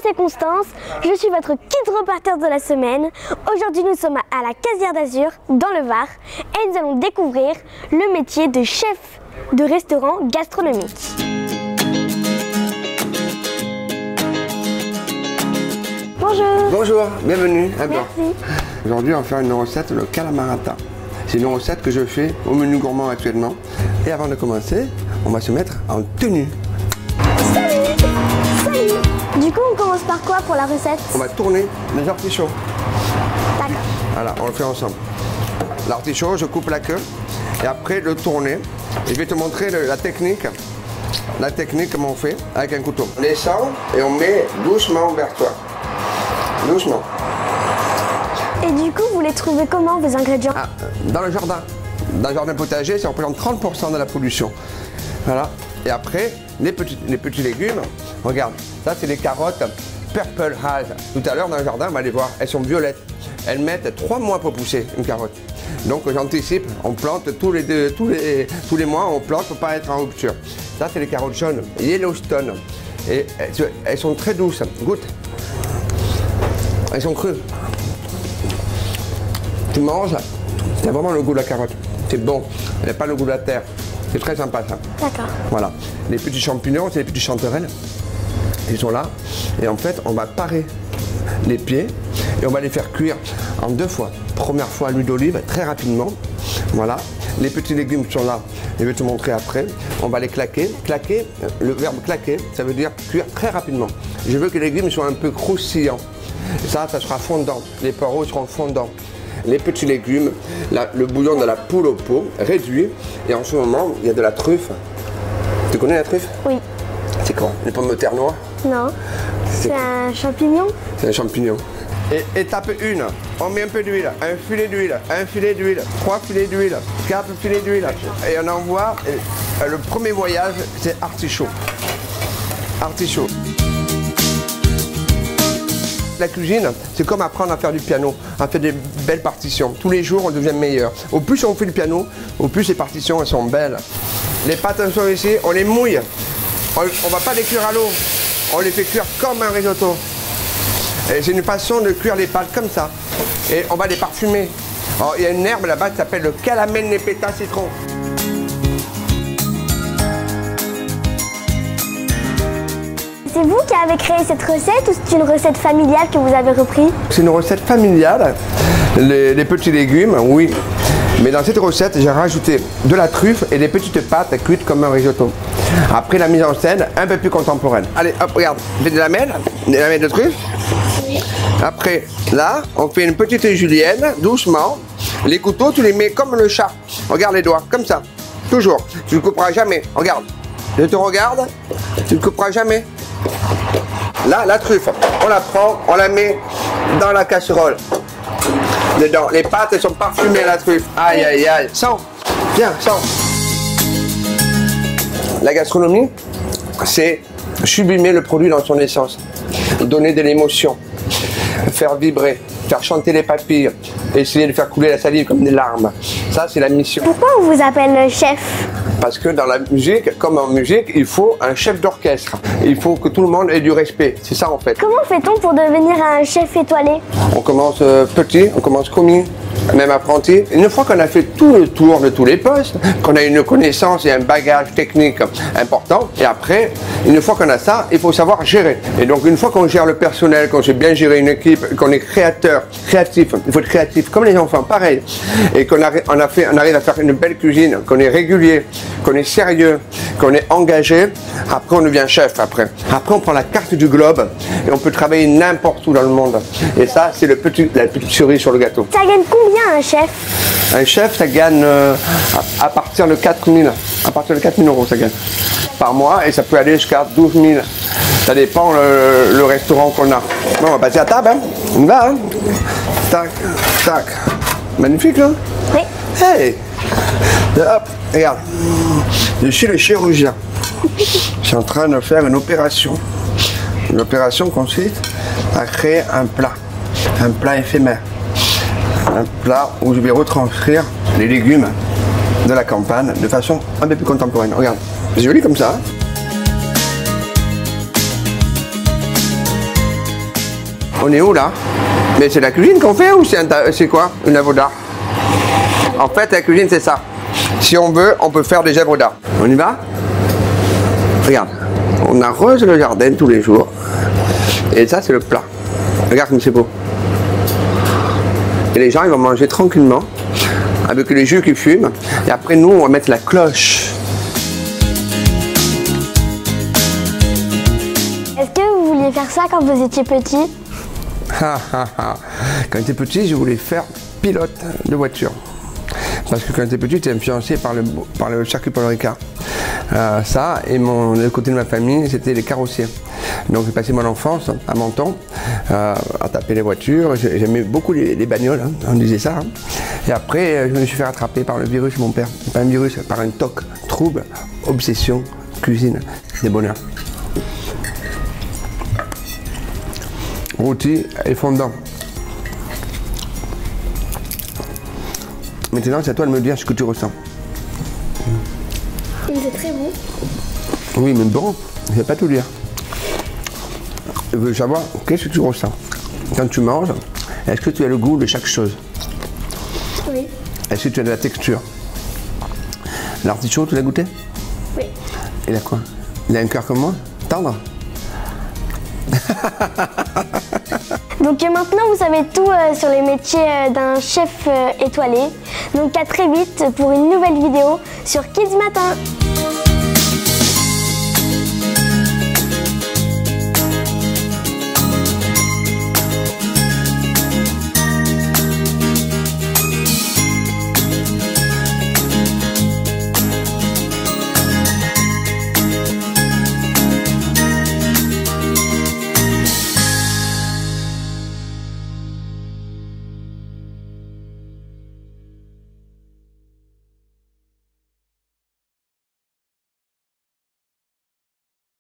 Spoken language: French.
c'est Constance, je suis votre Kids Reporter de la semaine. Aujourd'hui nous sommes à la Casière d'Azur, dans le Var, et nous allons découvrir le métier de chef de restaurant gastronomique. Bonjour. Bonjour, bienvenue à bord. Merci. Aujourd'hui on va faire une recette, le calamarata. C'est une recette que je fais au menu gourmand actuellement. Et avant de commencer, on va se mettre en tenue. Salut. Du coup on commence par quoi pour la recette? On va tourner les artichauts. D'accord. Voilà, on le fait ensemble. L'artichaut, je coupe la queue et après le tourner. Et je vais te montrer la technique. La technique comment on fait avec un couteau. On descend et on met doucement vers toi. Doucement. Et du coup vous les trouvez comment vos ingrédients? Dans le jardin. Dans le jardin potager, ça représente 30% de la pollution. Voilà. Et après, les petits légumes, regarde, ça c'est les carottes Purple Haze. Tout à l'heure dans le jardin, on va les voir, elles sont violettes. Elles mettent 3 mois pour pousser une carotte. Donc j'anticipe, on plante tous les mois, on plante pour pas être en rupture. Ça c'est les carottes jaunes, Yellowstone. Et elles sont très douces, goûte. Elles sont crues. Tu manges, c'est vraiment le goût de la carotte. C'est bon, elle n'a pas le goût de la terre. C'est très sympa ça. D'accord. Voilà. Les petits champignons, c'est les petites chanterelles. Ils sont là. Et en fait, on va parer les pieds et on va les faire cuire en 2 fois. Première fois à l'huile d'olive, très rapidement. Voilà. Les petits légumes sont là. Je vais te montrer après. On va les claquer. Claquer, le verbe claquer, ça veut dire cuire très rapidement. Je veux que les légumes soient un peu croustillants. Ça sera fondant. Les poireaux seront fondants. Les petits légumes, le bouillon de la poule au pot, réduit. Et en ce moment, il y a de la truffe. Tu connais la truffe? Oui. C'est quoi? Les pommes de terre noires? Non. C'est un champignon? C'est un champignon. Et étape 1, on met un peu d'huile, un filet d'huile, 3 filets d'huile, 4 filets d'huile. Et on envoie, le premier voyage, c'est artichaut. Artichaut. La cuisine, c'est comme apprendre à faire du piano, à faire des belles partitions. Tous les jours, on devient meilleur. Au plus on fait le piano, au plus les partitions elles sont belles. Les pâtes sont ici, on les mouille. On ne va pas les cuire à l'eau, on les fait cuire comme un risotto. C'est une façon de cuire les pâtes comme ça. Et on va les parfumer. Alors, il y a une herbe là-bas qui s'appelle le calamel nepeta citron. C'est vous qui avez créé cette recette ou c'est une recette familiale que vous avez repris? C'est une recette familiale, les petits légumes, oui. Mais dans cette recette, j'ai rajouté de la truffe et des petites pâtes cuites comme un risotto. Après la mise en scène, un peu plus contemporaine. Allez, hop, regarde, je fais des lamelles de truffe. Après, là, on fait une petite julienne, doucement. Les couteaux, tu les mets comme le chat. Regarde les doigts, comme ça. Toujours. Tu ne couperas jamais. Regarde. Je te regarde, tu ne couperas jamais. Là, la truffe, on la prend, on la met dans la casserole. Dedans. Les pâtes, elles sont parfumées à la truffe. Aïe, aïe, aïe. Sens. Viens, sens. La gastronomie, c'est sublimer le produit dans son essence. Donner de l'émotion. Faire vibrer. Faire chanter les papilles. Essayer de faire couler la salive comme des larmes. Ça, c'est la mission. Pourquoi on vous appelle chef? Parce que dans la musique, comme en musique, il faut un chef d'orchestre. Il faut que tout le monde ait du respect. C'est ça en fait. Comment fait-on pour devenir un chef étoilé? On commence petit, on commence commis, même apprenti. Une fois qu'on a fait tout le tour de tous les postes, qu'on a une connaissance et un bagage technique important, et après, une fois qu'on a ça, il faut savoir gérer. Et donc une fois qu'on gère le personnel, qu'on sait bien gérer une équipe, qu'on est créatif, il faut être créatif comme les enfants, pareil. Et qu'on arrive à faire une belle cuisine, qu'on est régulier, qu'on est sérieux, qu'on est engagé, après on devient chef après. Après on prend la carte du globe et on peut travailler n'importe où dans le monde. Et ça c'est la petite cerise sur le gâteau. Ça gagne combien un chef? Un chef ça gagne à partir de 4 000. À partir de 4 000 € ça gagne par mois et ça peut aller jusqu'à 12 000. Ça dépend le restaurant qu'on a. Bon, on va passer à table, hein. On y va, hein. Tac, tac. Magnifique, hein. Oui. Hey. Hop, regarde. Je suis le chirurgien. Je suis en train de faire une opération. L'opération consiste à créer un plat éphémère. Un plat où je vais retranscrire les légumes de la campagne de façon un peu plus contemporaine. Regarde, c'est joli comme ça. Hein. On est où là? Mais c'est la cuisine qu'on fait ou c'est quoi? Une œuvre d'art? En fait, la cuisine, c'est ça. Si on veut, on peut faire des œuvres d'art. On y va? Regarde, on arrose le jardin tous les jours. Et ça, c'est le plat. Regarde comme c'est beau. Et les gens, ils vont manger tranquillement, avec les jus qui fument. Et après, nous, on va mettre la cloche. Est-ce que vous vouliez faire ça quand vous étiez petit? Quand j'étais petit, je voulais faire pilote de voiture. Parce que quand j'étais petit, j'étais influencé par le circuit Paul Ricard. Ça, et le côté de ma famille, c'était les carrossiers. Donc j'ai passé mon enfance à Menton, à taper les voitures. J'aimais beaucoup les bagnoles, hein, on disait ça. Hein. Et après, je me suis fait rattraper par le virus de mon père. Pas un virus, par un TOC, trouble, obsession, cuisine, des bonheurs. Rôti et fondant. Maintenant, c'est à toi de me dire ce que tu ressens. C'est très bon. Oui, mais bon, je ne vais pas tout dire. Je veux savoir, qu'est-ce que tu ressens quand tu manges? Est-ce que tu as le goût de chaque chose? Oui. Est-ce que tu as de la texture? L'artichaut, tu l'as goûté? Oui. Il a quoi? Il a un cœur comme moi? Tendre? Donc maintenant vous savez tout sur les métiers d'un chef étoilé. Donc à très vite pour une nouvelle vidéo sur Kids Matin.